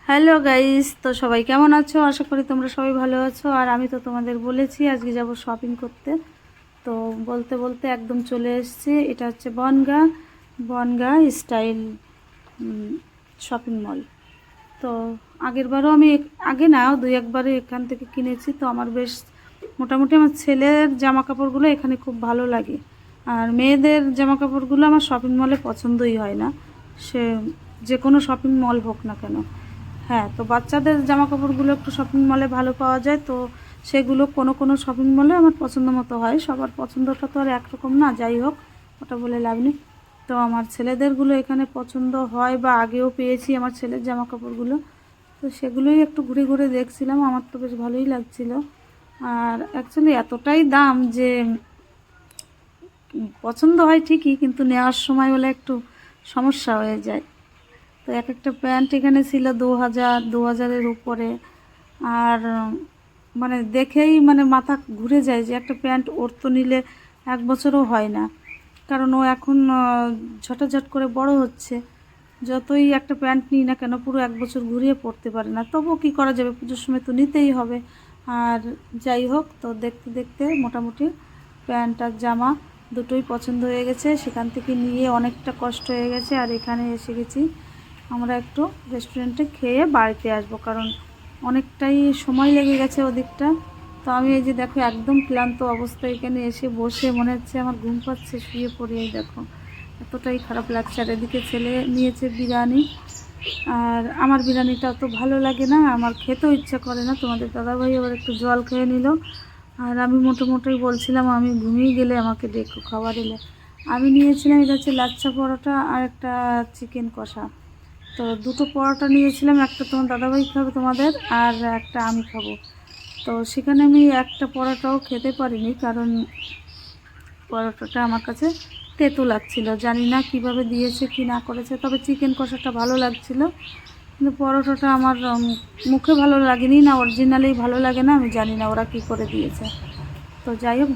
Hello guys, তো সবাই কেমন আছো? আশা করি তোমরা সবাই ভালো আছো। আর আমি তো তোমাদের বলেছি আজকে যাব শপিং করতে। তো বলতে বলতে একদম চলে এসেছি। এটা হচ্ছে বনগা স্টাইল শপিং মল। তো আগের বারও আমি আগে না দুই একবারে এখান থেকে কিনেছি। তো আমার বেশ মোটামুটি আমার ছেলের জামা কাপড়গুলো এখানে খুব ভালো লাগে। আর মেয়েদের জামা কাপড়গুলো আমার শপিং মলে পছন্দই হয় না, সে যে কোনো শপিং মল হোক না কেন। হ্যাঁ, তো বাচ্চাদের জামা কাপড়গুলো একটু শপিং মলে ভালো পাওয়া যায়, তো সেগুলো কোনো কোনো শপিং মলে আমার পছন্দ মতো হয়। সবার পছন্দটা তো আর একরকম না, যাই হোক ওটা বলে লাভ নেই। তো আমার ছেলেদেরগুলো এখানে পছন্দ হয়, বা আগেও পেয়েছি আমার ছেলের জামা কাপড়গুলো। তো সেগুলোই একটু ঘুরে ঘুরে দেখছিলাম, আমার তো বেশ ভালোই লাগছিল। আর অ্যাকচুয়ালি এতটাই দাম যে পছন্দ হয় ঠিকই, কিন্তু নেওয়ার সময় হলে একটু সমস্যা হয়ে যায়। তো এক একটা প্যান্ট এখানে ছিল 2000-2000-এর উপরে। আর মানে দেখেই মানে মাথা ঘুরে যায় যে একটা প্যান্ট ওর তো নিলে 1 বছরও হয় না, কারণ ও এখন ঝটাঝট করে বড় হচ্ছে। যতই একটা প্যান্ট নিই না কেন পুরো 1 বছর ঘুরিয়ে পরতে পারে না, তবুও কী করা যাবে, পুজোর সময় তো নিতেই হবে। আর যাই হোক, তো দেখতে দেখতে মোটামুটি প্যান্ট আর জামা দুটোই পছন্দ হয়ে গেছে। সেখান থেকে নিয়ে অনেকটা কষ্ট হয়ে গেছে, আর এখানে এসে গেছি আমরা একটু রেস্টুরেন্টে খেয়ে বাড়িতে আসবো, কারণ অনেকটাই সময় লেগে গেছে ওদিকটা। তো আমি এই যে দেখো একদম ক্লান্ত অবস্থায় এখানে এসে বসে মনে হচ্ছে আমার ঘুম পাচ্ছে, শুয়ে পড়ে। এই দেখো এতটাই খারাপ লাগছে। আর এদিকে ছেলে নিয়েছে বিরিয়ানি, আর আমার বিরিয়ানিটা অত ভালো লাগে না, আমার খেতেও ইচ্ছা করে না। তোমাদের দাদাভাই আবার একটু জল খেয়ে নিল। আর আমি মোটামুটি বলছিলাম আমি ঘুমিয়ে গেলে আমাকে দেখো খাবার এলে। আমি নিয়েছিলাম এটা হচ্ছে লাচ্ছা পরোটা আর একটা চিকেন কষা। তো দুটো পরোটা নিয়েছিলাম, একটা তোমার দাদাভাই খাবে তোমাদের, আর একটা আমি খাবো। তো সেখানে আমি একটা পরোটাও খেতে পারিনি, কারণ পরোটাটা আমার কাছে তেতো লাগছিল। জানি না কিভাবে দিয়েছে কি না করেছে, তবে চিকেন কষাটা ভালো লাগছিল। কিন্তু পরোটাটা আমার মুখে ভালো লাগেনি, না অরিজিনালেই ভালো লাগে না, আমি জানি না ওরা কি করে দিয়েছে। তো যাই হোক।